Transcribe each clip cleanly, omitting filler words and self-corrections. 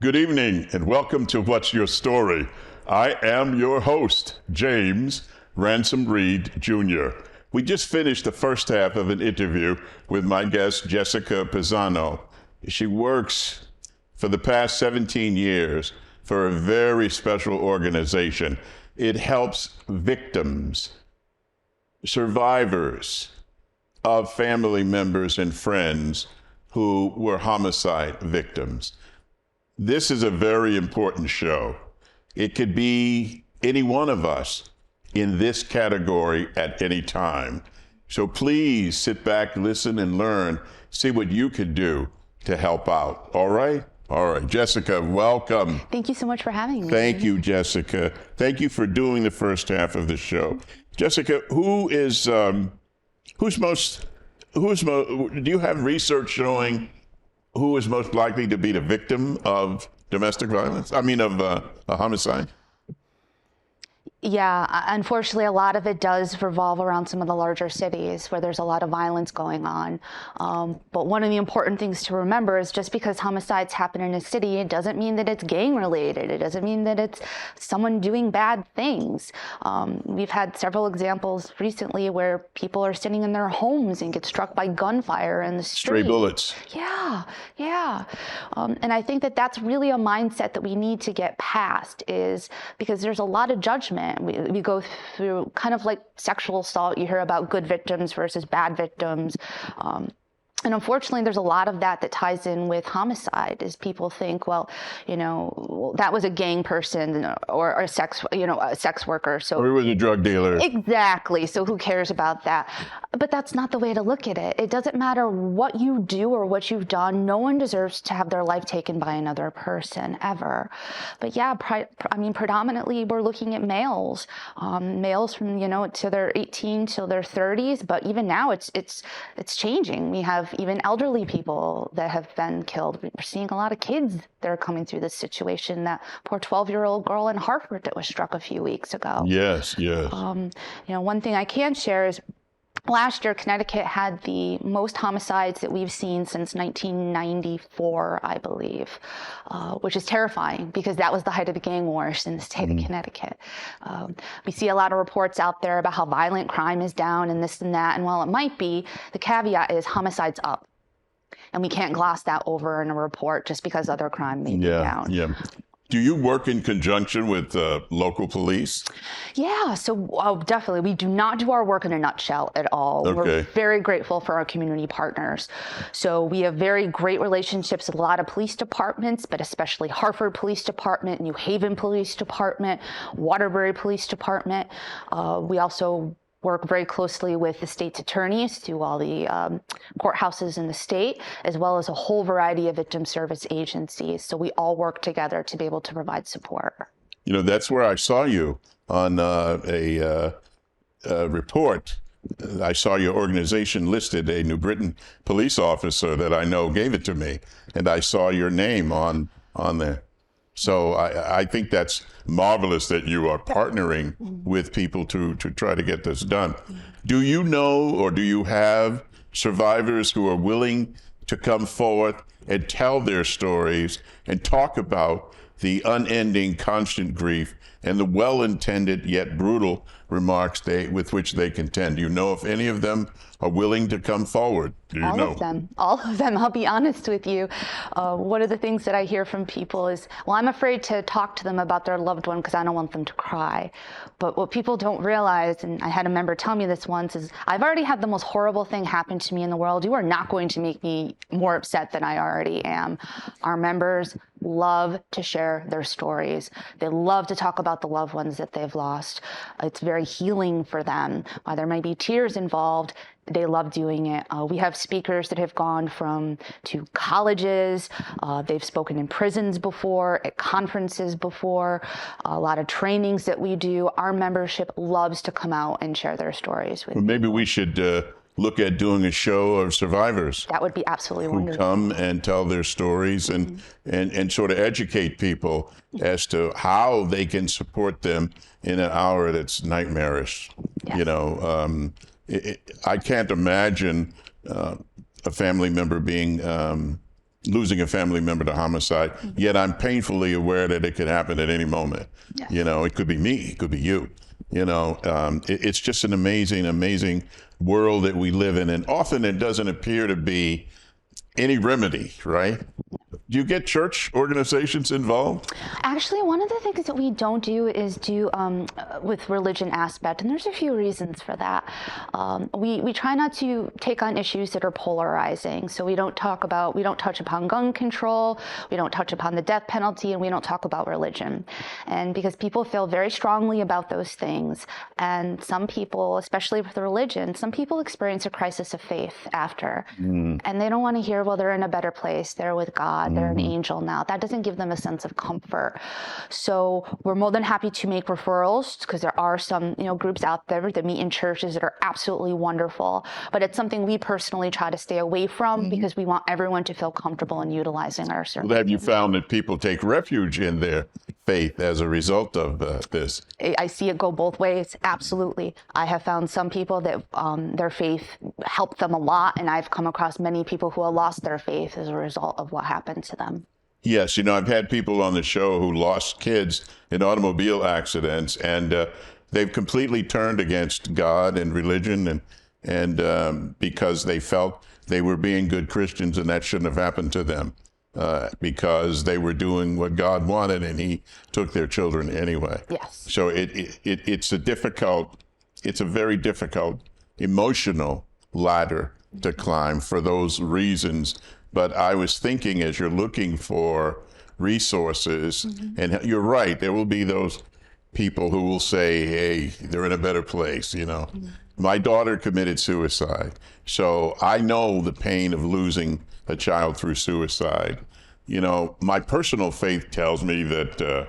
Good evening and welcome to What's Your Story? I am your host, James Ransom Reed Jr. We just finished the first half of an interview with my guest, Jessica Pisano. She works for the past 17 years for a very special organization. It helps victims, survivors of family members and friends who were homicide victims. This is a very important show. It could be any one of us in this category at any time. So please sit back, listen, and learn, see what you can do to help out. All right? All right. Jessica, welcome. Thank you so much for having me. Thank you, Jessica. Thank you for doing the first half of the show. Jessica, do you have research showing who is most likely to be the victim of domestic violence? I mean, of a homicide? Yeah, unfortunately, a lot of it does revolve around some of the larger cities where there's a lot of violence going on. But one of the important things to remember is just because homicides happen in a city, it doesn't mean that it's gang related. It doesn't mean that it's someone doing bad things. We've had several examples recently where people are sitting in their homes and get struck by gunfire in the street. Stray bullets. Yeah. And I think that that's really a mindset that we need to get past, is because there's a lot of judgment. We go through kind of like sexual assault. You hear about good victims versus bad victims. And unfortunately, there's a lot of that ties in with homicide, is people think, well, that was a gang person or a sex worker. So or he was a drug dealer. Exactly. So who cares about that? But that's not the way to look at it. It doesn't matter what you do or what you've done. No one deserves to have their life taken by another person ever. But yeah, predominantly we're looking at males from, to their 18 till their 30s. But even now it's changing. We have even elderly people that have been killed. We're seeing a lot of kids that are coming through this situation. That poor 12-year-old girl in Hartford that was struck a few weeks ago. Yes. One thing I can share is last year, Connecticut had the most homicides that we've seen since 1994, I believe, which is terrifying because that was the height of the gang wars in the state of Connecticut. We see a lot of reports out there about how violent crime is down and this and that. And while it might be, the caveat is homicide's up. And we can't gloss that over in a report just because other crime may be down. Yeah. Do you work in conjunction with local police? Yeah, so definitely. We do not do our work in a nutshell at all. Okay. We're very grateful for our community partners. So we have very great relationships with a lot of police departments, but especially Hartford Police Department, New Haven Police Department, Waterbury Police Department. We also work very closely with the state's attorneys through all the courthouses in the state, as well as a whole variety of victim service agencies. So we all work together to be able to provide support. That's where I saw you on a report. I saw your organization listed, a New Britain police officer that I know gave it to me, and I saw your name on there. So I think that's marvelous that you are partnering with people to try to get this done. Do you know, or do you have survivors who are willing to come forth and tell their stories and talk about the unending, constant grief and the well-intended yet brutal remarks with which they contend? Do you know if any of them are willing to come forward? Do you know? All of them. I'll be honest with you. One of the things that I hear from people is, well, I'm afraid to talk to them about their loved one because I don't want them to cry. But what people don't realize, and I had a member tell me this once, is I've already had the most horrible thing happen to me in the world. You are not going to make me more upset than I already am. Our members love to share their stories. They love to talk about the loved ones that they've lost. It's very healing for them. While there might be tears involved, they love doing it. We have speakers that have gone to colleges. They've spoken in prisons before, at conferences before, a lot of trainings that we do. Our membership loves to come out and share their stories with maybe we should look at doing a show of survivors. That would be absolutely wonderful. Who come and tell their stories and sort of educate people as to how they can support them in an hour that's nightmarish. Yes. I can't imagine a family member being losing a family member to homicide, yet I'm painfully aware that it could happen at any moment. Yes. You know, it could be me, it could be you. You know, it's just an amazing, amazing world that we live in. And often it doesn't appear to be any remedy, right? Do you get church organizations involved? Actually, one of the things that we don't do is do with religion aspect, and there's a few reasons for that. We try not to take on issues that are polarizing. So we don't touch upon gun control, we don't touch upon the death penalty, and we don't talk about religion. And because people feel very strongly about those things, and some people, especially with religion, some people experience a crisis of faith after, and they don't want to hear, well, they're in a better place, they're with God, they're an angel now. That doesn't give them a sense of comfort. So we're more than happy to make referrals, because there are some groups out there that meet in churches that are absolutely wonderful. But it's something we personally try to stay away from, because we want everyone to feel comfortable in utilizing our services. Well, have you found that people take refuge in their faith as a result of this? I see it go both ways. Absolutely. I have found some people that their faith helped them a lot, and I've come across many people who have lost their faith as a result of what happened to them. Yes, I've had people on the show who lost kids in automobile accidents, and they've completely turned against God and religion, and because they felt they were being good Christians, and that shouldn't have happened to them, because they were doing what God wanted, and He took their children anyway. Yes. So it's a very difficult emotional ladder to climb for those reasons. But I was thinking, as you're looking for resources, and you're right, there will be those people who will say, hey, they're in a better place, My daughter committed suicide, so I know the pain of losing a child through suicide. My personal faith tells me that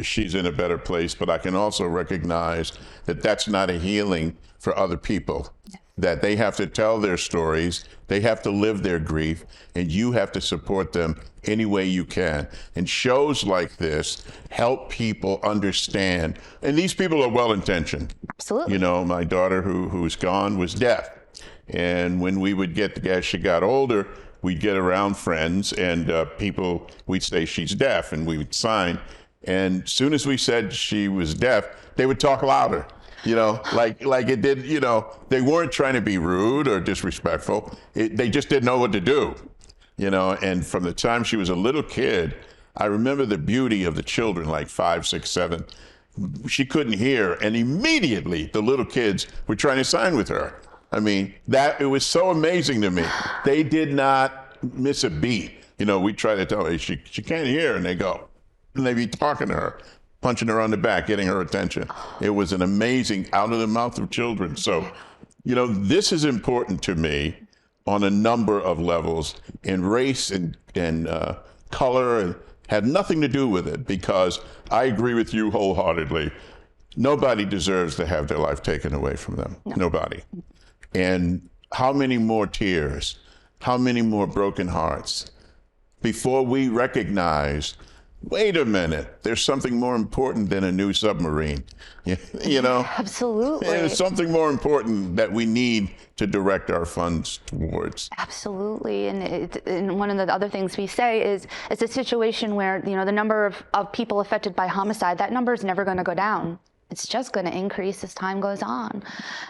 she's in a better place, but I can also recognize that that's not a healing for other people. That they have to tell their stories, they have to live their grief, and you have to support them any way you can. And shows like this help people understand. And these people are well-intentioned. Absolutely. My daughter who's gone was deaf. And when we would as she got older, we'd get around friends and people, we'd say she's deaf, and we would sign. And as soon as we said she was deaf, they would talk louder. Like it did, they weren't trying to be rude or disrespectful. They just didn't know what to do, and from the time she was a little kid, I remember the beauty of the children, like 5, 6, 7. She couldn't hear, and immediately the little kids were trying to sign with her. I mean, it was so amazing to me. They did not miss a beat. We try to tell her, she can't hear, and they go, and they'd be talking to her, punching her on the back, getting her attention. It was an amazing out of the mouth of children. So, this is important to me on a number of levels, and race and color had nothing to do with it, because I agree with you wholeheartedly. Nobody deserves to have their life taken away from them. No. Nobody. And how many more tears, how many more broken hearts before we recognize, wait a minute, there's something more important than a new submarine. Absolutely. There's something more important that we need to direct our funds towards. Absolutely. And one of the other things we say is it's a situation where, the number of people affected by homicide, that number is never going to go down. It's just going to increase as time goes on.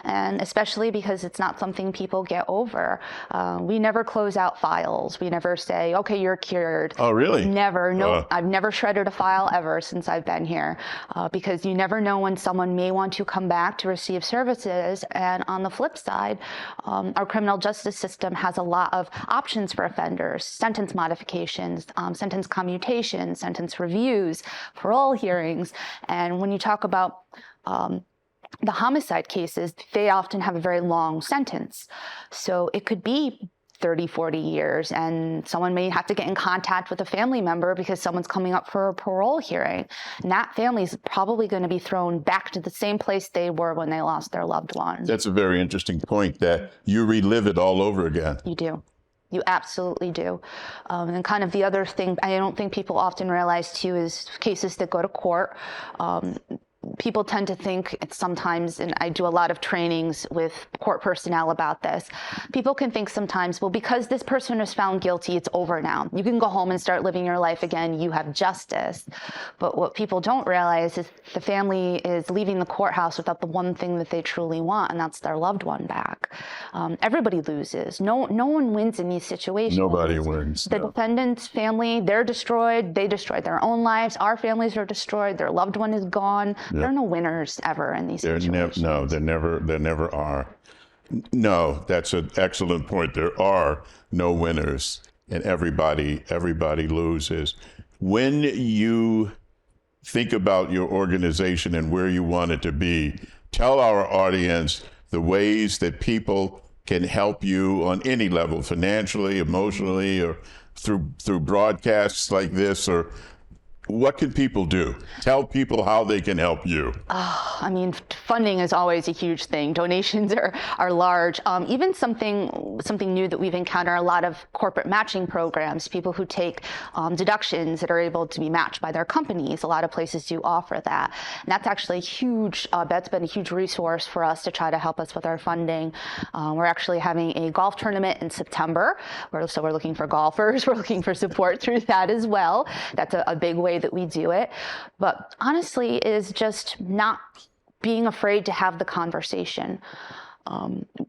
And especially because it's not something people get over. We never close out files. We never say, okay, you're cured. Oh, really? Never. No, I've never shredded a file ever since I've been here, because you never know when someone may want to come back to receive services. And on the flip side, our criminal justice system has a lot of options for offenders: sentence modifications, sentence commutations, sentence reviews, parole hearings. And when you talk about the homicide cases, they often have a very long sentence. So it could be 30, 40 years, and someone may have to get in contact with a family member because someone's coming up for a parole hearing. And that family is probably going to be thrown back to the same place they were when they lost their loved one. That's a very interesting point, that you relive it all over again. You do. You absolutely do. And kind of the other thing I don't think people often realize too is cases that go to court. people tend to think it's sometimes, and I do a lot of trainings with court personnel about this, people can think sometimes, well, because this person is found guilty, it's over now. You can go home and start living your life again. You have justice. But what people don't realize is the family is leaving the courthouse without the one thing that they truly want, and that's their loved one back. Everybody loses. No one wins in these situations. Nobody wins. The defendant's family, they're destroyed. They destroyed their own lives. Our families are destroyed. Their loved one is gone. There are no winners ever in these situations. No, there never are. No, that's an excellent point. There are no winners, and everybody loses. When you think about your organization and where you want it to be, tell our audience the ways that people can help you on any level, financially, emotionally, or through broadcasts like this, or what can people do? Tell people how they can help you. I mean, funding is always a huge thing. Donations are large. Even something new that we've encountered, a lot of corporate matching programs, people who take deductions that are able to be matched by their companies. A lot of places do offer that. And that's actually huge. That's been a huge resource for us to try to help us with our funding. We're actually having a golf tournament in September. So we're looking for golfers. We're looking for support through that as well. That's a big way that we do it. But honestly, is just not being afraid to have the conversation.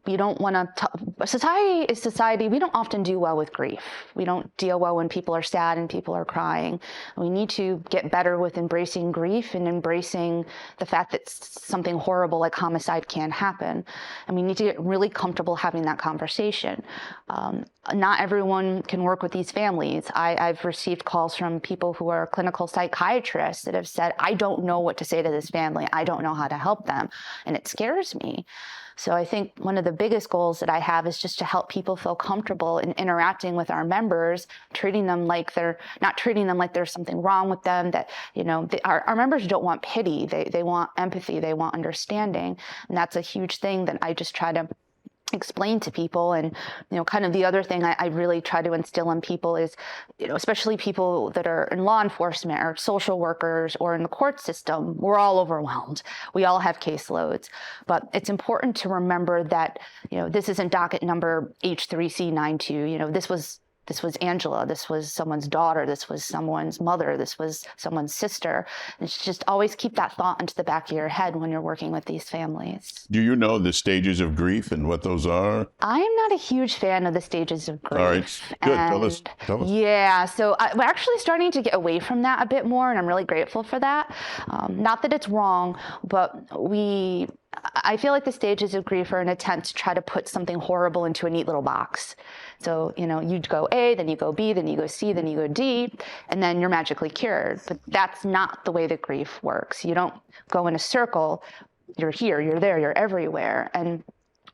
We don't want to, society is society. We don't often do well with grief. We don't deal well when people are sad and people are crying. We need to get better with embracing grief and embracing the fact that something horrible like homicide can happen. And we need to get really comfortable having that conversation. Not everyone can work with these families. I've received calls from people who are clinical psychiatrists that have said, I don't know what to say to this family. I don't know how to help them. And it scares me. So I think one of the biggest goals that I have is just to help people feel comfortable in interacting with our members, treating them like not treating them like there's something wrong with them, that, our members don't want pity. They want empathy. They want understanding. And that's a huge thing that I just try to explain to people. And kind of the other thing I really try to instill in people is, especially people that are in law enforcement or social workers or in the court system, we're all overwhelmed. We all have caseloads, but it's important to remember that this isn't docket number H3C92. This was Angela, this was someone's daughter, this was someone's mother, this was someone's sister. And just always keep that thought into the back of your head when you're working with these families. Do you know the stages of grief and what those are? I'm not a huge fan of the stages of grief. All right, good. Tell us. Yeah, so we're actually starting to get away from that a bit more, and I'm really grateful for that. Not that it's wrong, but I feel like the stages of grief are an attempt to try to put something horrible into a neat little box. So, you go A, then you go B, then you go C, then you go D, and then you're magically cured. But that's not the way that grief works. You don't go in a circle. You're here, you're there, you're everywhere. And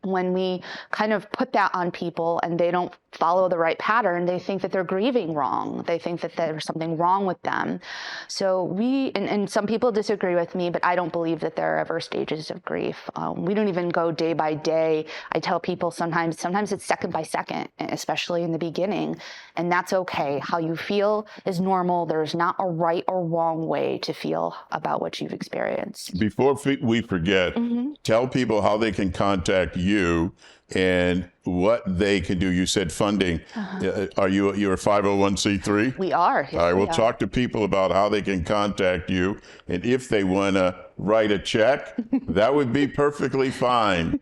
when we kind of put that on people and they don't follow the right pattern, they think that they're grieving wrong. They think that there's something wrong with them. So and some people disagree with me, but I don't believe that there are ever stages of grief. We don't even go day by day. I tell people sometimes it's second by second, especially in the beginning. And that's okay. How you feel is normal. There's not a right or wrong way to feel about what you've experienced. Before we forget, tell people how they can contact you and what they can do. You said funding. You're a 501c3? We are. Yes, All right, we'll are. talk to people about how they can contact you. And if they want to write a check, that would be perfectly fine.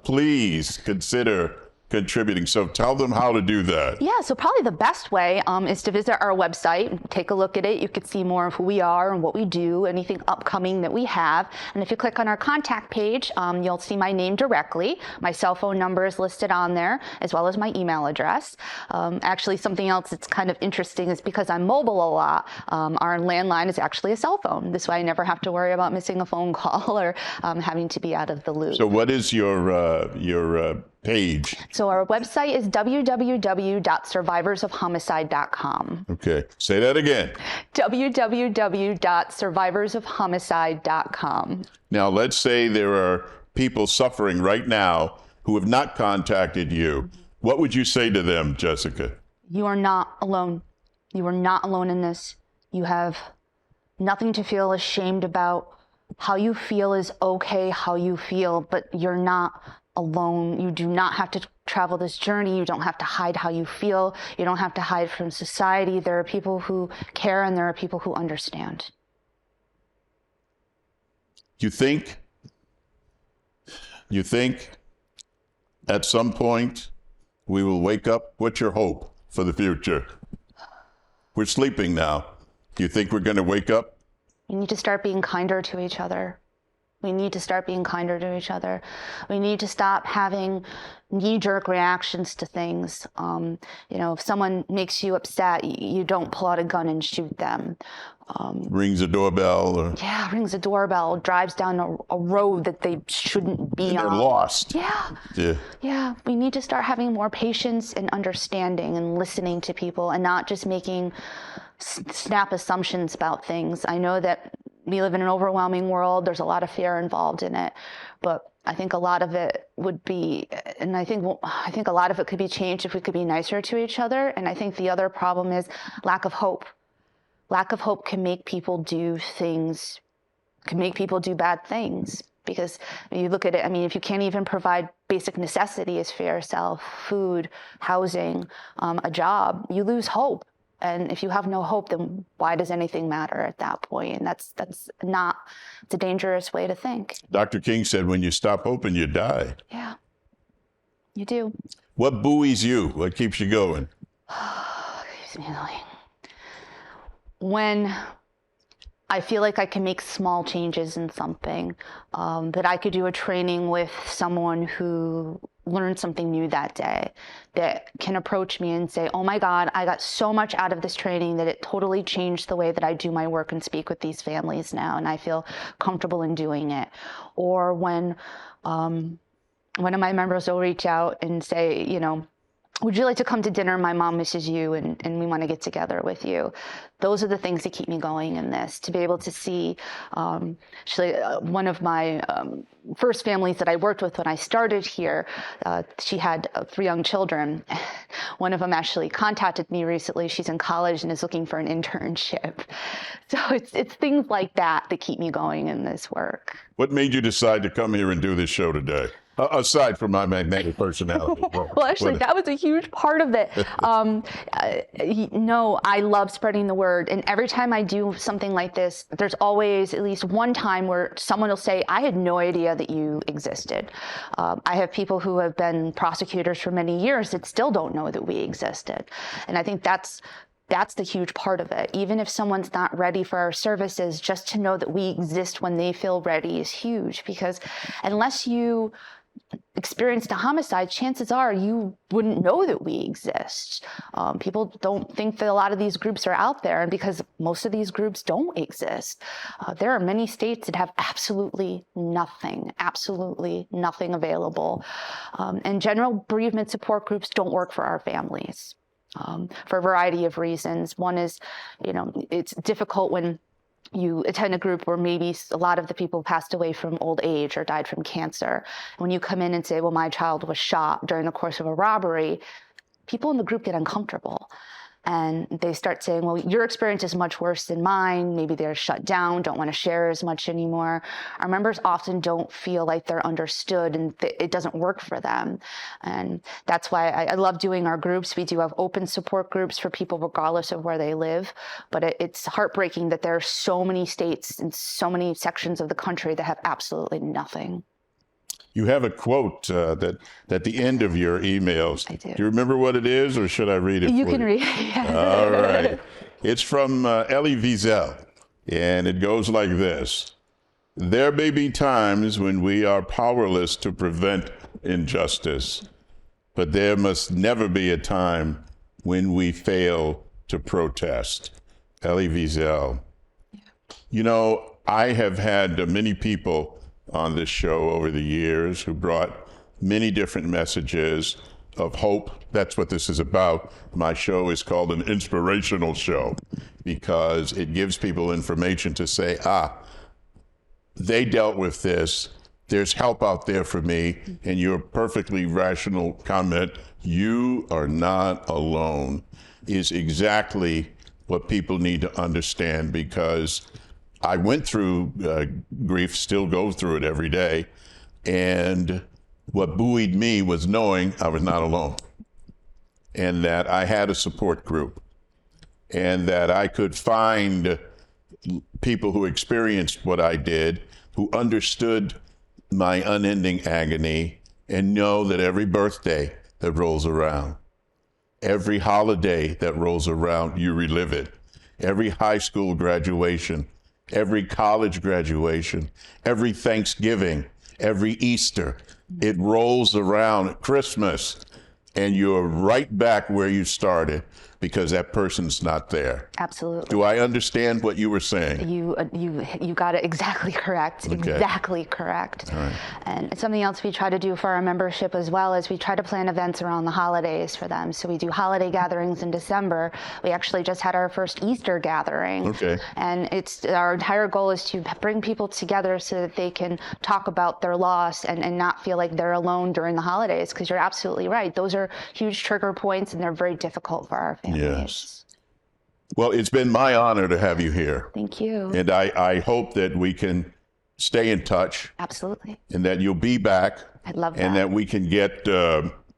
Please consider contributing. So tell them how to do that. Yeah, so probably the best way is to visit our website, take a look at it. You could see more of who we are and what we do, anything upcoming that we have. And if you click on our contact page, you'll see my name directly. My cell phone number is listed on there, as well as my email address. Actually, something else that's kind of interesting is because I'm mobile a lot, our landline is actually a cell phone. This way I never have to worry about missing a phone call or having to be out of the loop. So what is your page? So our website is www.survivorsofhomicide.com. Okay, say that again. www.survivorsofhomicide.com. Now, let's say there are people suffering right now who have not contacted you. What would you say to them, Jessica? You are not alone. You are not alone in this. You have nothing to feel ashamed about. How you feel is okay, how you feel, but you're not alone. You do not have to travel this journey. You don't have to hide how you feel. You don't have to hide from society. There are people who care and there are people who understand. You think at some point we will wake up? What's your hope for the future? We're sleeping now. Do you think we're going to wake up? We need to start being kinder to each other. We need to start being kinder to each other. We need to stop having knee-jerk reactions to things. If someone makes you upset, you don't pull out a gun and shoot them. Rings a doorbell. Yeah, rings a doorbell, drives down a road that they shouldn't be on. They're lost. Yeah. We need to start having more patience and understanding and listening to people and not just making snap assumptions about things. I know that we live in an overwhelming world. There's a lot of fear involved in it, but I think a lot of it would be, and I think a lot of it could be changed if we could be nicer to each other. And I think the other problem is lack of hope. Lack of hope can make people do things, can make people do bad things. Because you look at it, if you can't even provide basic necessities for yourself, food, housing, a job, you lose hope. And if you have no hope, then why does anything matter at that point? And it's a dangerous way to think. Dr. King said, when you stop hoping, you die. Yeah, you do. What buoys you? What keeps you going? Keeps me going. When I feel like I can make small changes in something, that I could do a training with someone who learned something new that day, that can approach me and say, oh my God, I got so much out of this training that it totally changed the way that I do my work and speak with these families now, and I feel comfortable in doing it. Or when one of my members will reach out and say, would you like to come to dinner? My mom misses you and we want to get together with you. Those are the things that keep me going in this, to be able to see, actually, one of my first families that I worked with when I started here, she had 3 young children. One of them actually contacted me recently. She's in college and is looking for an internship. So it's things like that that keep me going in this work. What made you decide to come here and do this show today? Aside from my magnetic personality. Well, actually, that was a huge part of it. I love spreading the word. And every time I do something like this, there's always at least one time where someone will say, I had no idea that you existed. I have people who have been prosecutors for many years that still don't know that we existed. And I think that's the huge part of it. Even if someone's not ready for our services, just to know that we exist when they feel ready is huge. Because unless you experienced a homicide, chances are you wouldn't know that we exist. People don't think that a lot of these groups are out there, and because most of these groups don't exist. There are many states that have absolutely nothing available. And general bereavement support groups don't work for our families for a variety of reasons. One is, it's difficult when you attend a group where maybe a lot of the people passed away from old age or died from cancer. When you come in and say, well, my child was shot during the course of a robbery, people in the group get uncomfortable. And they start saying, well, your experience is much worse than mine. Maybe they're shut down, don't want to share as much anymore. Our members often don't feel like they're understood and it doesn't work for them. And that's why I love doing our groups. We do have open support groups for people regardless of where they live. But it's heartbreaking that there are so many states and so many sections of the country that have absolutely nothing. You have a quote that at the end of your emails. I do. Do you remember what it is, or should I read it? You can read it. Yeah. All right. It's from Elie Wiesel, and it goes like this. There may be times when we are powerless to prevent injustice, but there must never be a time when we fail to protest. Elie Wiesel. Yeah. I have had many people on this show over the years who brought many different messages of hope. That's what this is about. My show is called an inspirational show because it gives people information to say, they dealt with this. There's help out there for me. And your perfectly rational comment, you are not alone, is exactly what people need to understand, because I went through grief, still go through it every day. And what buoyed me was knowing I was not alone, and that I had a support group, and that I could find people who experienced what I did, who understood my unending agony, and know that every birthday that rolls around, every holiday that rolls around, you relive it. Every high school graduation, every college graduation, every Thanksgiving, every Easter, it rolls around. Christmas, and you're right back where you started because that person's not there. Absolutely. Do I understand what you were saying? You got it exactly correct. Okay. Exactly correct. All right. And something else we try to do for our membership as well is we try to plan events around the holidays for them. So we do holiday gatherings in December. We actually just had our first Easter gathering. Okay. And our entire goal is to bring people together so that they can talk about their loss and not feel like they're alone during the holidays, because you're absolutely right. Those are huge trigger points and they're very difficult for our families. Yes. Well, it's been my honor to have you here. Thank you. And I hope that we can stay in touch. Absolutely. And that you'll be back. I'd love that. And that we can get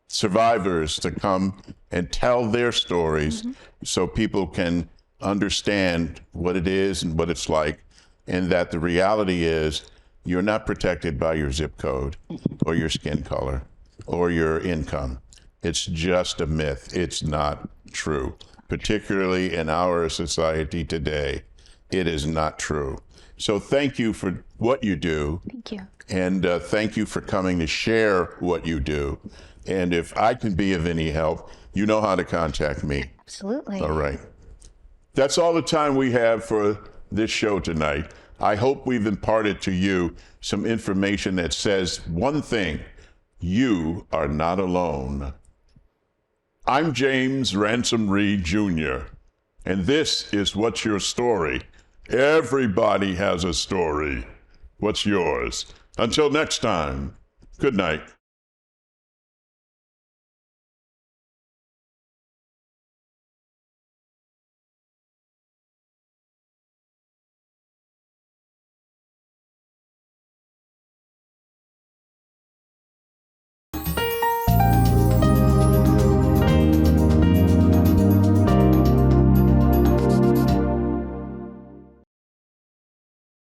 survivors to come and tell their stories so people can understand what it is and what it's like. And that the reality is you're not protected by your zip code or your skin color or your income. It's just a myth. It's not true. Particularly in our society today, it is not true. So thank you for what you do. Thank you. And thank you for coming to share what you do. And if I can be of any help, you know how to contact me. Absolutely. All right. That's all the time we have for this show tonight. I hope we've imparted to you some information that says one thing: you are not alone. I'm James Ransom Reed Jr., and this is What's Your Story? Everybody has a story. What's yours? Until next time, good night.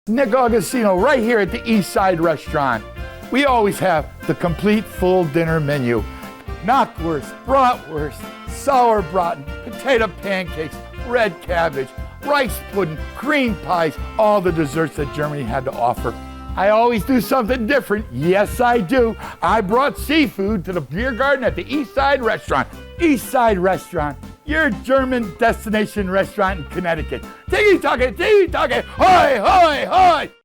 Nick Augustino right here at the Eastside Restaurant. We always have the complete full dinner menu. Knockwurst, bratwurst, sauerbraten, potato pancakes, red cabbage, rice pudding, cream pies, all the desserts that Germany had to offer. I always do something different. Yes, I do. I brought seafood to the beer garden at the Eastside Restaurant. Eastside Restaurant, your German destination restaurant in Connecticut. Tiki-taka, hoy, hoy, hoy!